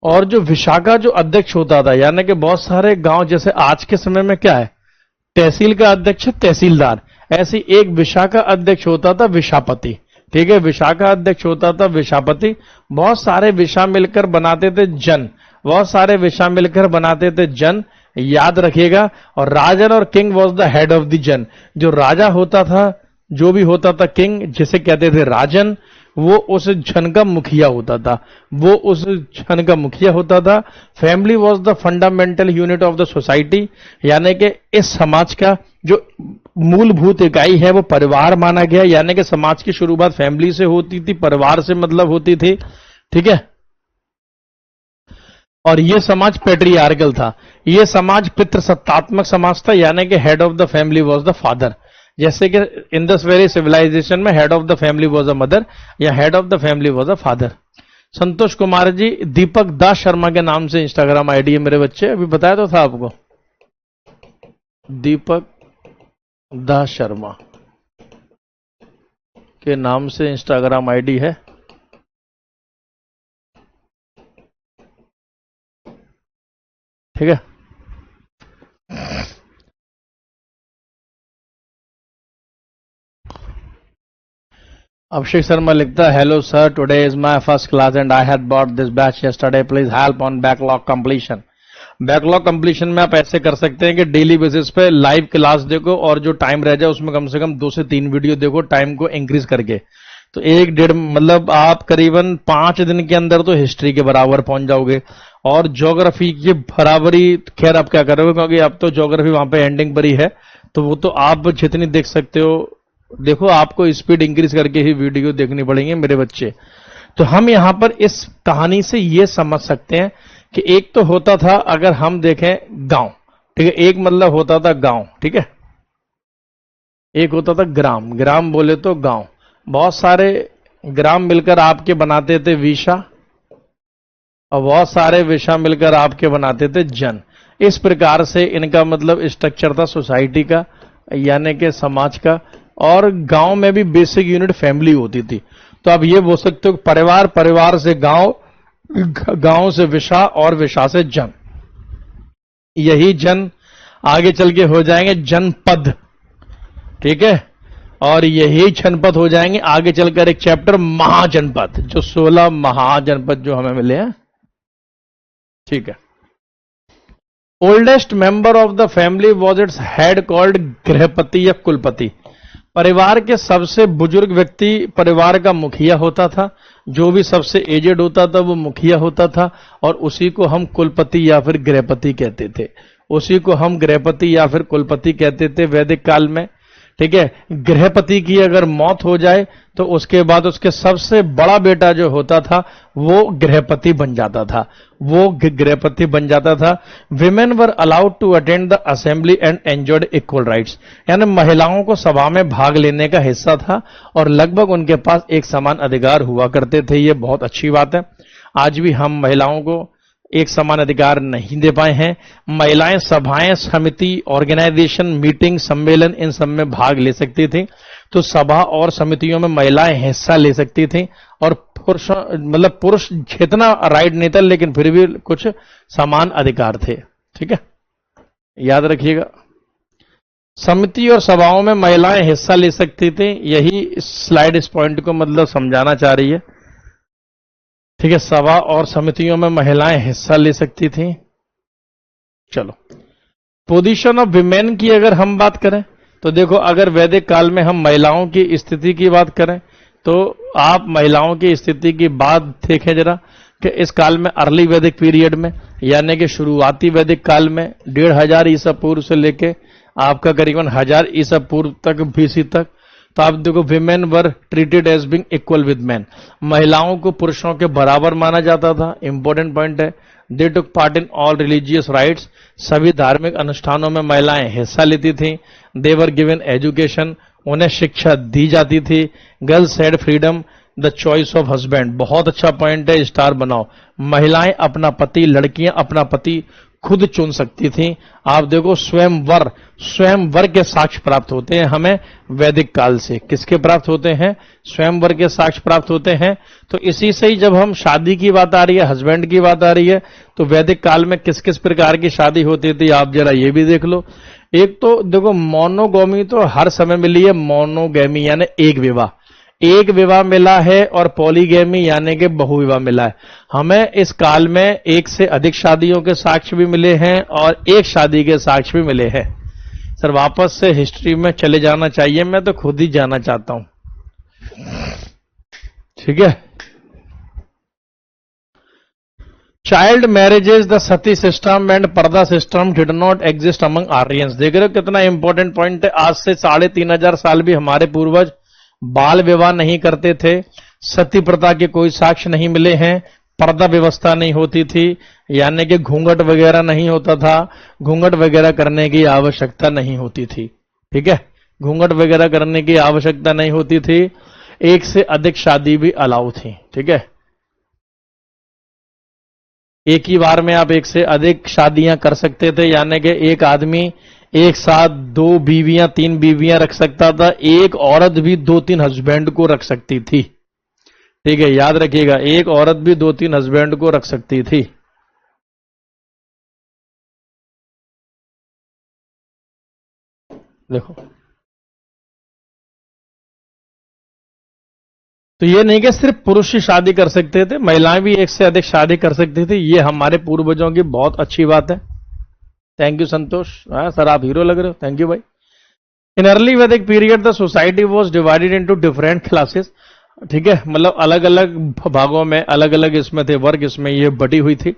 और जो विशा का जो अध्यक्ष होता था, यानी कि बहुत सारे गांव, जैसे आज के समय में क्या है, तहसील का अध्यक्ष है तहसीलदार, ऐसी एक विशा का अध्यक्ष होता था विशापति। ठीक है, विशा का अध्यक्ष होता था विशापति। बहुत सारे विशा मिलकर बनाते थे जन, बहुत सारे विशा मिलकर बनाते थे जन, याद रखिएगा। और राजन और king was the head of the जन। जो राजा होता था, जो भी होता था किंग, जिसे कहते थे राजन, वो उस जन का मुखिया होता था, वो उस जन का मुखिया होता था। Family was the fundamental unit of the society, यानी कि इस समाज का जो मूलभूत इकाई है वो परिवार माना गया। यानी कि समाज की शुरुआत फैमिली से होती थी, परिवार से मतलब होती थी। ठीक है, और ये समाज पेट्रियार्कल था, ये समाज पितृसत्तात्मक समाज था, यानी कि head of the family was the father. जैसे कि इंदस वैली सिविलाइजेशन में head of the family was a mother, या head of the family was a father. Santosh Kumar ji Deepak Das Sharma के नाम से इंस्टाग्राम आईडी है मेरे बच्चे, अभी बताया तो था आपको, दीपक दास शर्मा के नाम से इंस्टाग्राम आईडी है। ठीक है, अभिषेक शर्मा लिखता है, hello sir, today is my first class and I had bought this batch yesterday, please help on backlog completion. Backlog completion में आप ऐसे कर सकते हैं कि डेली बेसिस पे लाइव क्लास देखो, और जो टाइम रह जाए उसमें कम से कम 2 से 3 वीडियो देखो, टाइम को इंक्रीज करके। तो 1-1.5 मतलब आप करीबन 5 दिन के अंदर तो हिस्ट्री के बराबर पहुंच जाओगे, और ज्योग्राफी की बराबरी, खैर आप क्या करोगे, क्योंकि अब तो ज्योग्राफी वहां पे एंडिंग पर ही है, तो वो तो आप जितनी देख सकते हो देखो, आपको स्पीड इंक्रीज करके ही वीडियो देखनी पड़ेंगे मेरे बच्चे। तो हम यहां पर इस कहानी से ये समझ सकते हैं कि एक तो होता था, अगर हम देखें गांव, ठीक है, एक मतलब होता था गांव, ठीक है, एक होता था ग्राम, ग्राम बोले तो गांव, बहुत सारे ग्राम मिलकर आपके बनाते थे विशा, और बहुत सारे विशा मिलकर आपके बनाते थे जन। इस प्रकार से इनका मतलब स्ट्रक्चर था सोसाइटी का, यानी कि समाज का। और गांव में भी बेसिक यूनिट फैमिली होती थी। तो आप ये बोल सकते हो परिवार, परिवार से गांव, गांव से विशा, और विशा से जन। यही जन आगे चल के हो जाएंगे जनपद। ठीक है, और यही जनपद हो जाएंगे आगे चलकर एक चैप्टर महाजनपद, जो 16 महाजनपद जो हमें मिले हैं। ठीक है, oldest member of the family was its head called गृहपति या कुलपति। परिवार के सबसे बुजुर्ग व्यक्ति परिवार का मुखिया होता था। जो भी सबसे एजेड होता था वो मुखिया होता था, और उसी को हम कुलपति या फिर गृहपति कहते थे। उसी को हम गृहपति या फिर कुलपति कहते थे वैदिक काल में। ठीक है, गृहपति की अगर मौत हो जाए तो उसके बाद उसके सबसे बड़ा बेटा जो होता था वो गृहपति बन जाता था, वो गृहपति बन जाता था। Women were allowed to attend the assembly and enjoyed equal rights, यानी महिलाओं को सभा में भाग लेने का हिस्सा था और लगभग उनके पास एक समान अधिकार हुआ करते थे। ये बहुत अच्छी बात है। आज भी हम महिलाओं को एक समान अधिकार नहीं दे पाए हैं। महिलाएं सभाएं, समिति, ऑर्गेनाइजेशन, मीटिंग, सम्मेलन, इन सब में भाग ले सकती थी। तो सभा और समितियों में महिलाएं हिस्सा ले सकती थी, और पुरुष मतलब पुरुष जितना राइट नहीं था लेकिन फिर भी कुछ समान अधिकार थे। ठीक है, याद रखिएगा। समिति और सभाओं में महिलाएं हिस्सा ले सकती थी, यही स्लाइड इस पॉइंट को मतलब समझाना चाह रही है। ठीक है, सभा और समितियों में महिलाएं हिस्सा ले सकती थी। चलो, पोजीशन ऑफ विमेन की अगर हम बात करें तो देखो, अगर वैदिक काल में हम महिलाओं की स्थिति की बात करें तो आप महिलाओं की स्थिति की बात देखें जरा, कि इस काल में अर्ली वैदिक पीरियड में, यानी कि शुरुआती वैदिक काल में 1500 ईसा पूर्व से लेके आपका करीबन 1000 ईसा पूर्व तक, बीसी तक, तो आप देखो women were treated as being equal with man. महिलाओं को पुरुषों के बराबर माना जाता था। इंपॉर्टेंट पॉइंट है। They took part in all religious rites, सभी धार्मिक अनुष्ठानों में महिलाएं हिस्सा लेती थी। दे वर गिवन एजुकेशन, उन्हें शिक्षा दी जाती थी। Girls had freedom the choice of husband, बहुत अच्छा पॉइंट है, स्टार बनाओ। महिलाएं अपना पति, लड़कियां अपना पति खुद चुन सकती थी। आप देखो, स्वयंवर के साक्ष्य प्राप्त होते हैं हमें वैदिक काल से। किसके प्राप्त होते हैं? स्वयंवर के साक्ष्य प्राप्त होते हैं। तो इसी से ही जब हम शादी की बात आ रही है, हस्बैंड की बात आ रही है, तो वैदिक काल में किस किस प्रकार की शादी होती थी आप जरा ये भी देख लो। एक तो देखो, मोनोगोमी तो हर समय मिली है। मोनोगैमी यानी एक विवाह मिला है, और पॉलीगैमी यानी कि बहुविवाह मिला है। हमें इस काल में एक से अधिक शादियों के साक्ष्य भी मिले हैं और एक शादी के साक्ष्य भी मिले हैं। सर वापस से हिस्ट्री में चले जाना चाहिए, मैं तो खुद ही जाना चाहता हूं। ठीक है, child marriages, the sati system and purdah system did not exist among Aryans. देख रहे हो कितना इंपॉर्टेंट पॉइंट है। आज से 3500 साल भी हमारे पूर्वज बाल विवाह नहीं करते थे। सती प्रथा के कोई साक्ष्य नहीं मिले हैं। पर्दा व्यवस्था नहीं होती थी, यानी कि घूंघट वगैरह नहीं होता था। घूंघट वगैरह करने की आवश्यकता नहीं होती थी। ठीक है, घूंघट वगैरह करने की आवश्यकता नहीं होती थी। एक से अधिक शादी भी अलाउ थी। ठीक है, एक ही बार में आप एक से अधिक शादियां कर सकते थे, यानी कि एक आदमी एक साथ 2 बीवियां 3 बीवियां रख सकता था। एक औरत भी 2-3 हस्बैंड को रख सकती थी। ठीक है, याद रखिएगा, एक औरत भी 2-3 हस्बैंड को रख सकती थी। देखो, तो ये नहीं कि सिर्फ पुरुष ही शादी कर सकते थे, महिलाएं भी एक से अधिक शादी कर सकती थी। ये हमारे पूर्वजों की बहुत अच्छी बात है। थैंक यू संतोष। हाँ सर, आप हीरो लग रहे हो। थैंक यू भाई। इन अर्ली वैदिक period the society was divided into different classes. ठीक है, मतलब अलग अलग भागों में अलग अलग इसमें थे वर्ग, इसमें ये बटी हुई थी।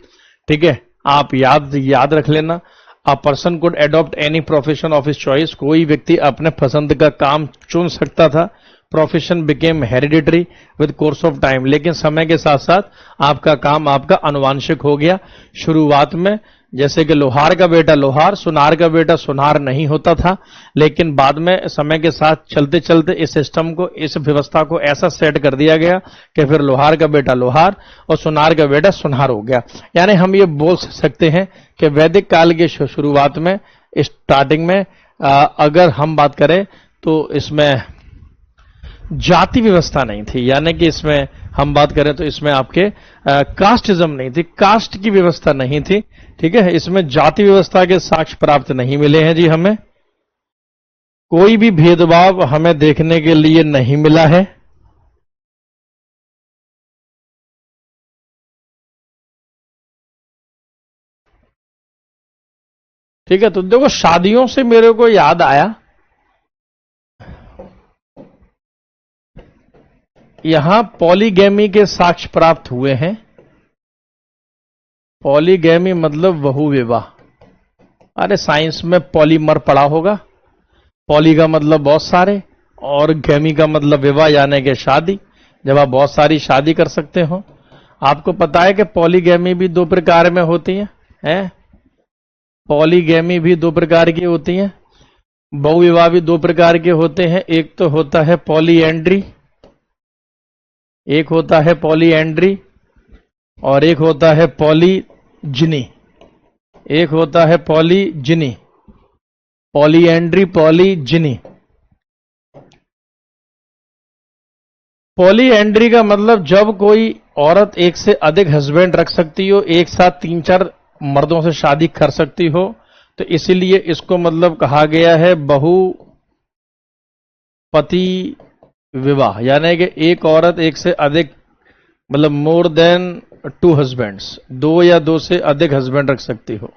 ठीक है, आप याद रख लेना। A person could adopt any profession of his choice, कोई व्यक्ति अपने पसंद का काम चुन सकता था। Profession became hereditary with course of time, लेकिन समय के साथ साथ आपका काम आपका अनुवांशिक हो गया। शुरुआत में जैसे कि लोहार का बेटा लोहार, सुनार का बेटा सुनार नहीं होता था, लेकिन बाद में समय के साथ चलते चलते इस सिस्टम को, इस व्यवस्था को ऐसा सेट कर दिया गया कि फिर लोहार का बेटा लोहार और सुनार का बेटा सुनार हो गया। यानी हम ये बोल सकते हैं कि वैदिक काल के शुरुआत में, स्टार्टिंग में अगर हम बात करें तो इसमें जाति व्यवस्था नहीं थी, यानी कि इसमें हम बात करें तो इसमें आपके कास्टिज्म नहीं थी, कास्ट की व्यवस्था नहीं थी। ठीक है, इसमें जाति व्यवस्था के साक्ष्य प्राप्त नहीं मिले हैं जी। हमें कोई भी भेदभाव हमें देखने के लिए नहीं मिला है। ठीक है, तो देखो शादियों से मेरे को याद आया, यहां पॉलीगैमी के साक्ष्य प्राप्त हुए हैं। पॉलीगैमी मतलब बहुविवाह। अरे साइंस में पॉलीमर पढ़ा होगा। पॉली का मतलब बहुत सारे और गैमी का मतलब विवाह यानी कि शादी, जब आप बहुत सारी शादी कर सकते हो। आपको पता है कि पॉलीगैमी भी दो प्रकार में होती है? पॉलीगैमी भी दो प्रकार की होती है, बहुविवाह भी दो प्रकार के होते हैं। एक तो होता है पॉलीएंड्री, एक होता है पॉलीएंड्री और एक होता है पॉलीजिनी। एक होता है पॉलीजिनी, पॉलीएंड्री, पॉलीजिनी। पॉलीएंड्री का मतलब जब कोई औरत एक से अधिक हस्बैंड रख सकती हो, एक साथ 3-4 मर्दों से शादी कर सकती हो, तो इसीलिए इसको मतलब कहा गया है बहुपति विवाह, यानी कि एक औरत एक से अधिक मतलब मोर देन 2 हस्बैंड्स, 2 या 2 से अधिक हस्बैंड रख सकती हो,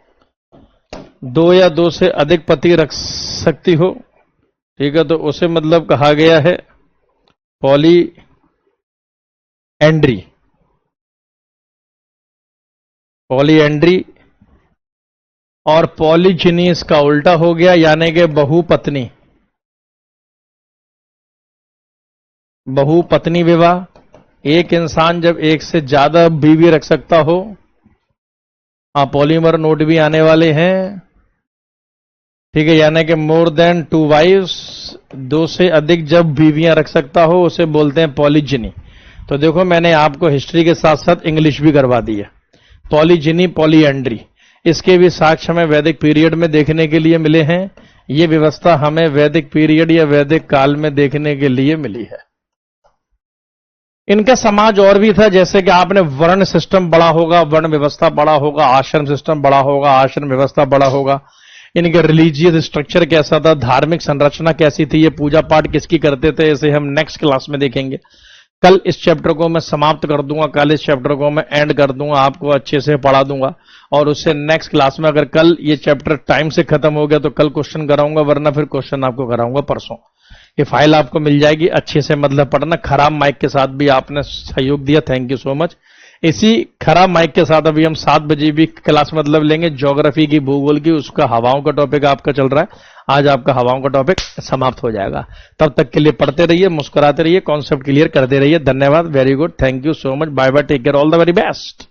2 या 2 से अधिक पति रख सकती हो। ठीक है, तो उसे मतलब कहा गया है पॉली एंड्री, पॉलीएंड्री। और पॉलीजिनी इसका उल्टा हो गया, यानी कि बहुपत्नी, बहुपत्नी विवाह। एक इंसान जब एक से ज्यादा बीवी रख सकता हो। हाँ, पॉलीमर नोट भी आने वाले हैं। ठीक है, यानी कि मोर देन 2 वाइफ्स, 2 से अधिक जब बीवियां रख सकता हो उसे बोलते हैं पॉलीजिनी। तो देखो मैंने आपको हिस्ट्री के साथ साथ इंग्लिश भी करवा दी है। पॉलीजिनी, पॉलीएंड्री, इसके भी साक्ष्य हमें वैदिक पीरियड में देखने के लिए मिले हैं। ये व्यवस्था हमें वैदिक पीरियड या वैदिक काल में देखने के लिए मिली है। इनका समाज और भी था, जैसे कि आपने वर्ण सिस्टम बड़ा होगा, वर्ण व्यवस्था बड़ा होगा, आश्रम सिस्टम बड़ा होगा, आश्रम व्यवस्था बड़ा होगा। इनके रिलीजियस स्ट्रक्चर कैसा था, धार्मिक संरचना कैसी थी, ये पूजा पाठ किसकी करते थे, इसे हम नेक्स्ट क्लास में देखेंगे। कल इस चैप्टर को मैं समाप्त कर दूंगा, कल इस चैप्टर को मैं एंड कर दूंगा, आपको अच्छे से पढ़ा दूंगा और उससे नेक्स्ट क्लास में, अगर कल ये चैप्टर टाइम से खत्म हो गया तो कल क्वेश्चन कराऊंगा, वरना फिर क्वेश्चन आपको कराऊंगा परसों। ये फाइल आपको मिल जाएगी, अच्छे से मतलब पढ़ना। खराब माइक के साथ भी आपने सहयोग दिया, थैंक यू सो मच। इसी खराब माइक के साथ अभी हम 7 बजे भी क्लास मतलब लेंगे ज्योग्राफी की, भूगोल की, उसका हवाओं का टॉपिक आपका चल रहा है। आज आपका हवाओं का टॉपिक समाप्त हो जाएगा। तब तक के लिए पढ़ते रहिए, मुस्कुराते रहिए, कॉन्सेप्ट क्लियर करते रहिए। धन्यवाद, very good, thank you so much, bye bye, take care, all the very best.